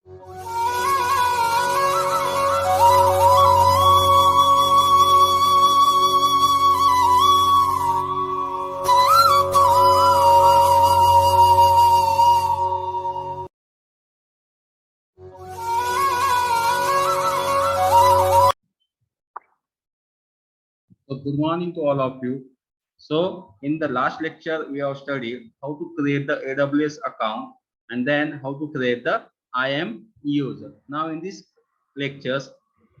So good morning to all of you. So in the last lecture, we have studied how to create the AWS account and then how to create the IAM user. Now in these lectures,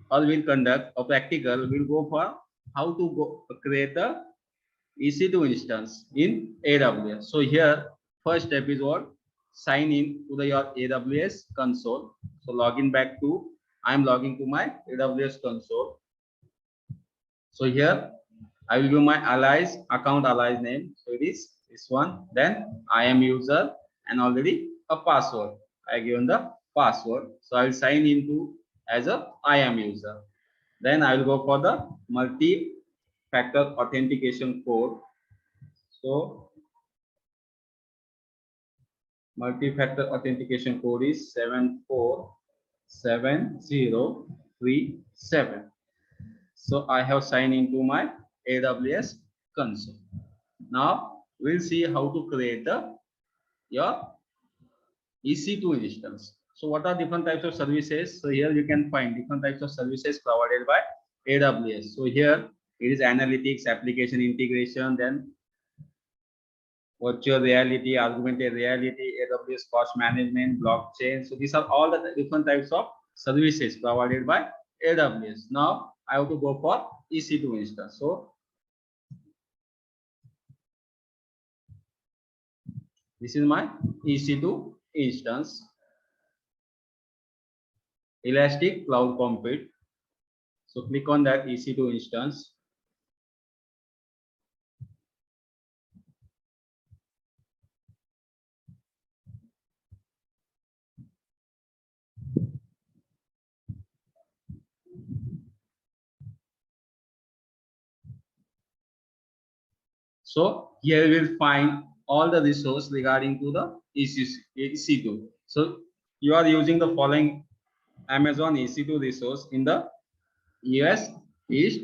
all will conduct a practical. We'll go for how to create the EC2 instance in AWS. So here, first step is what? Sign in to your AWS console. So login back to, I'm logging to my AWS console. So here I will give my alias account alias name. So it is this one. Then I am user and already a password. I given the password. So I will sign into as a I am user. Then I will go for the multi-factor authentication code. So multi-factor authentication code is 747037. So I have signed into my AWS console. Now we'll see how to create your EC2 instance. So what are different types of services? So here you can find different types of services provided by AWS. So here it is analytics, application integration, then virtual reality, augmented reality, AWS cost management, blockchain. So these are all the different types of services provided by AWS. Now I have to go for EC2 instance. So this is my EC2 instance, Elastic Cloud Compute. So click on that EC2 instance. So here we will find all the resources regarding to the EC2. So you are using the following Amazon EC2 resource in the US East,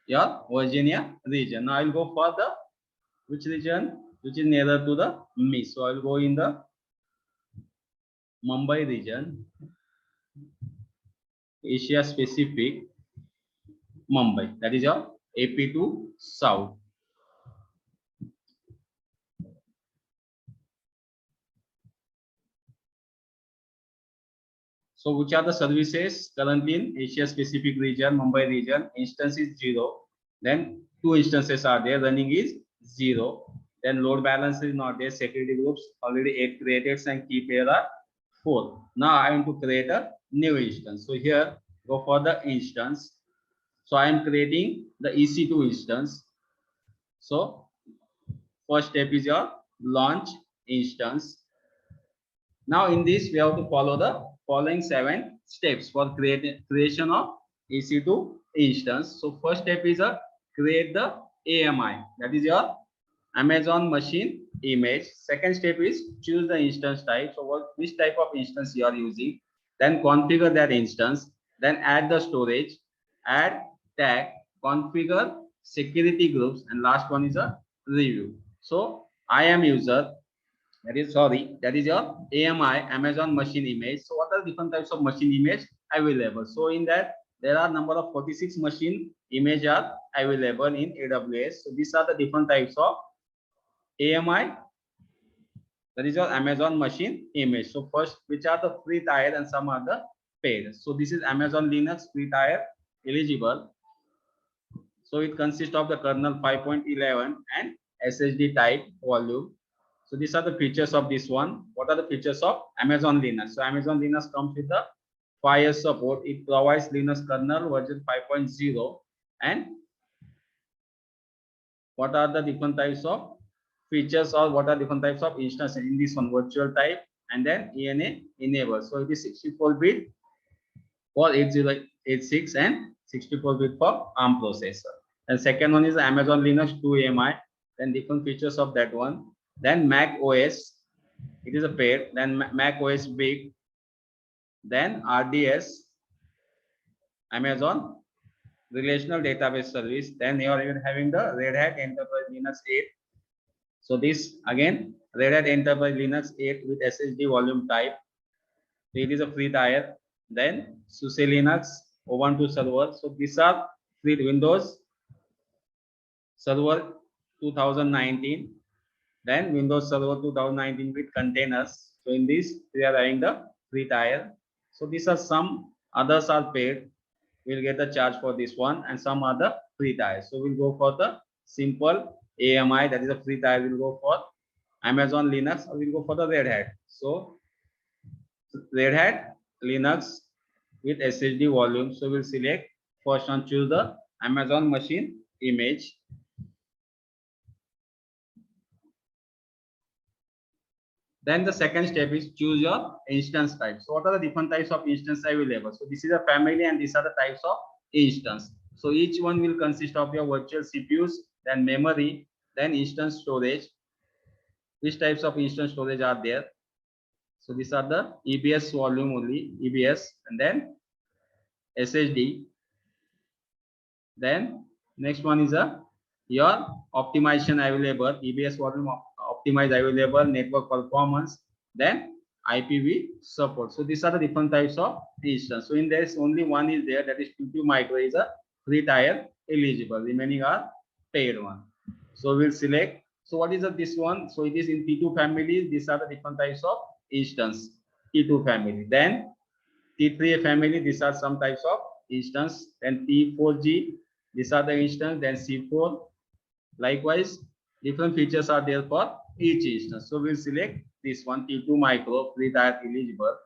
your Virginia region. Now I will go for the which region which is nearer to the me. So I will go in the Mumbai region, Asia Pacific, Mumbai. That is your AP2 South. So which are the services currently in Asia Pacific region, Mumbai region? Instance is 0. Then 2 instances are there. Running is 0. Then load balance is not there. Security groups already 8 created and key pair are 4. Now I want to create a new instance. So here go for the instance. So I am creating the EC2 instance. So first step is your launch instance. Now in this we have to follow the following 7 steps for creation of EC2 instance. So first step is create the AMI, that is your Amazon machine image. Second step is choose the instance type. So which type of instance you are using. Then configure that instance. Then add the storage, add tag, configure security groups, and last one is a review. So I am user. That is your AMI Amazon machine image. So what are different types of machine image available? So in that there are number of 46 machine image are available in AWS. So these are the different types of AMI, that is your Amazon machine image. So first, which are the free tier and some are the paid. So this is Amazon Linux free tier eligible. So it consists of the kernel 5.11 and SSD type volume. So these are the features of this one. What are the features of Amazon Linux? So Amazon Linux comes with the 5 years support. It provides Linux kernel version 5.0. And what are the different types of features, or what are different types of instances in this one? Virtual type and then ENA enable. So it is 64-bit for 8086 and 64-bit for ARM processor. And second one is Amazon Linux 2 AMI. Then different features of that one. Then Mac OS, it is a pair. Then Mac OS Big, then RDS, Amazon Relational Database Service. Then here you are having the Red Hat Enterprise Linux 8. So this again Red Hat Enterprise Linux 8 with SSD volume type. So it is a free tier. Then SUSE Linux, Ubuntu Server. So these are free Windows Server 2019. Then Windows Server 2019 with containers. So in this we are having the free tier. So these are some, others are paid. We'll get a charge for this one, and some other free tiers. So we'll go for the simple AMI, that is a free tier. We'll go for Amazon Linux, or we'll go for the Red Hat. So Red Hat Linux with SSD volume. So we'll select first one, choose the Amazon machine image. Then the second step is choose your instance type. So what are the different types of instance available? So this is a family and these are the types of instance. So each one will consist of your virtual CPUs, then memory, then instance storage. Which types of instance storage are there? So these are the EBS volume only, EBS, and then SSD. Then next one is your optimization available, EBS volume optimize available, network performance, then IPv support. So these are the different types of instance. So in this only one is there, that is T2 micro is a free tier eligible. Remaining are paid one. So we'll select. So what is this one? So it is in T2 family. These are the different types of instance. T2 family. Then T3 family. These are some types of instance. Then T4G. These are the instance. Then C4. Likewise, different features are there for each instance. So we'll select this one, T2 micro free tier eligible.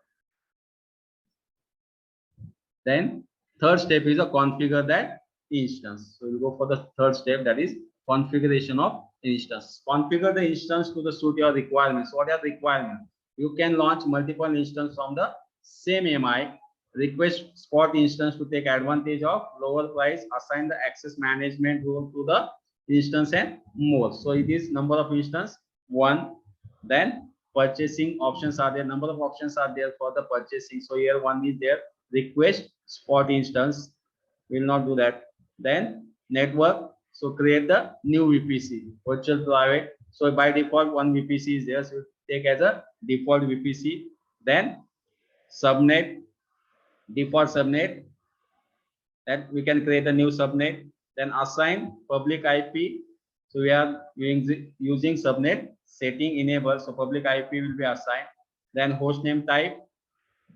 Then third step is a configure that instance. So we'll go for the third step, that is configuration of instance. Configure the instance to the suit your requirements. What are the requirements? You can launch multiple instances from the same AMI. Request spot instance to take advantage of lower price. Assign the access management rule to the instance and more. So it is number of instance 1. Then purchasing options are there. Number of options are there for the purchasing. So here one is there, request spot instance. Will not do that. Then network. So create the new VPC, virtual private. So by default one VPC is there. So take as a default VPC. Then subnet, default subnet, that we can create a new subnet. Then assign public IP. So we are using subnet setting enable. So public IP will be assigned. Then host name type,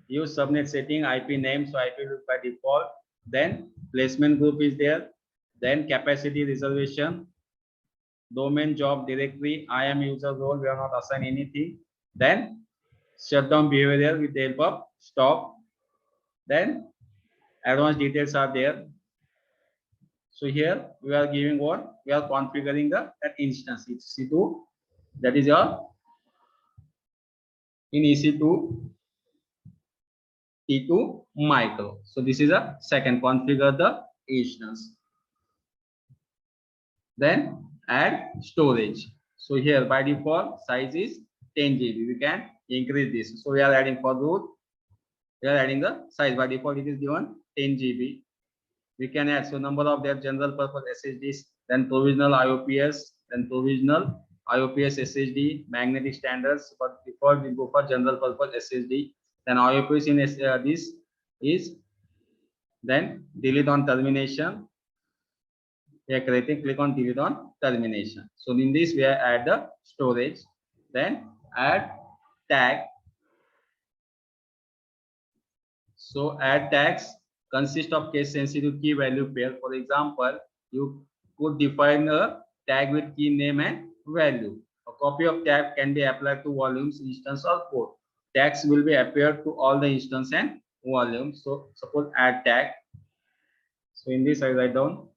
use subnet setting IP name. So IP will be by default. Then placement group is there. Then capacity reservation, domain job directory, IAM user role. We are not assigned anything. Then shutdown behavior with the help of stop. Then advanced details are there. So here we are giving what? We are configuring that instance EC2, that is your in EC2 T2 micro. So this is a second, configure the instance. Then add storage. So here by default size is 10 GB. We can increase this. So we are adding for root. We are adding the size. By default it is given 10 GB. We can add, so number of their general purpose SSDs, then provisional IOPS, then provisional IOPS SSD, magnetic standards. But before we go for general purpose SSD, then IOPS in this is, then delete on termination. We are creating, click on delete on termination. So in this we add the storage, then add tag. So add tags consist of case sensitive key value pair. For example, you could define a tag with key name and value. A copy of tag can be applied to volumes, instance, or port. Tags will be appeared to all the instance and volumes. So suppose add tag. So in this I write down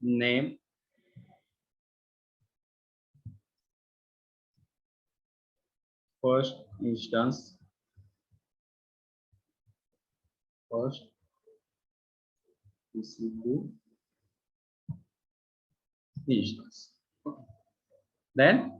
name, first instance, first EC2 instance. Okay. Then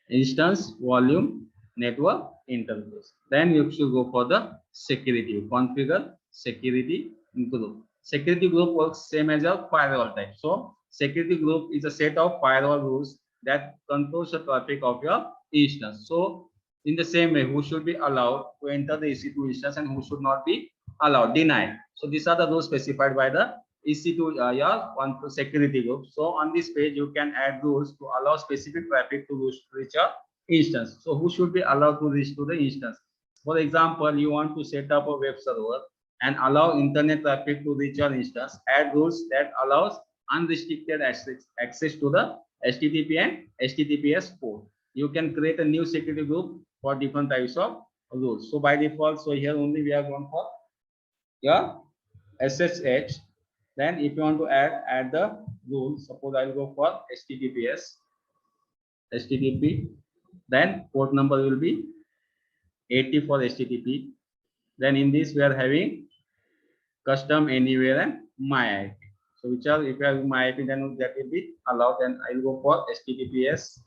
instance volume network interface. Then you should go for the security. Configure security group. Security group works same as a firewall type. So security group is a set of firewall rules that controls the traffic of your instance. So in the same way, who should be allowed to enter the EC2 instance and who should not be allowed, denied. So these are the rules specified by the EC2 one security group. So on this page, you can add rules to allow specific traffic to reach a instance. So who should be allowed to reach to the instance? For example, you want to set up a web server and allow internet traffic to reach your instance. Add rules that allows unrestricted access to the HTTP and HTTPS port. You can create a new security group for different types of rules. So by default, so here only we are going for your SSH. Then if you want to add the rule, suppose I'll go for HTTPS, HTTP. Then port number will be 80 for HTTP. Then in this we are having custom anywhere and my IP. So which are, if you have my IP, then that will be allowed. Then I will go for HTTPS.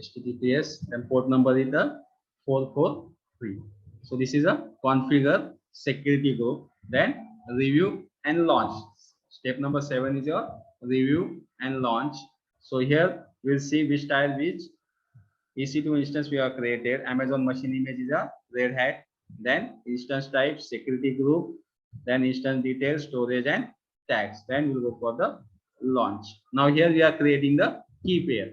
HTTPS and port number is the 443. So this is a configure security group. Then review and launch. Step number 7 is your review and launch. So here we'll see which style which EC2 instance we have created. Amazon machine image is a red hat. Then instance type, security group, then instance details, storage and tags. Then we'll go for the launch. Now here we are creating the key pair.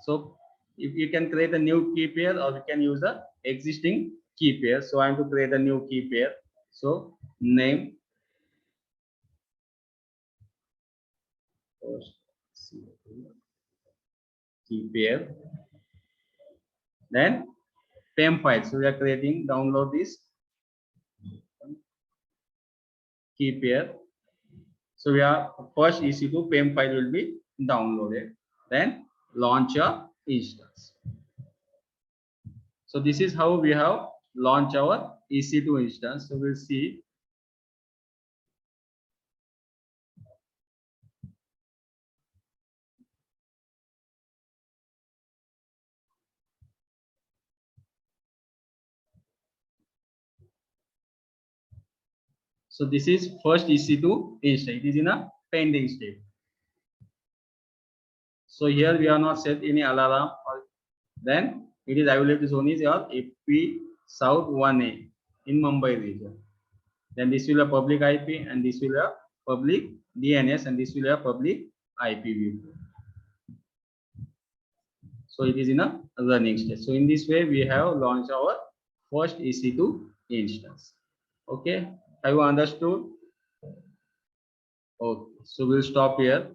So if you can create a new key pair or you can use the existing key pair. So I'm to create a new key pair. So name, key pair, then PEM file. So we are creating, download this key pair. So we are first EC2 PEM file will be downloaded. Then launch a instance. So this is how we have launched our EC2 instance. So we'll see. So this is first EC2 instance. It is in a pending state. So here we are not set any alarm. Then it is availability zone is your AP South 1A in Mumbai region. Then this will have public IP and this will have public DNS and this will have public IPv4. So it is in a running state. So in this way we have launched our first EC2 instance. Okay, have you understood? Okay, so we'll stop here.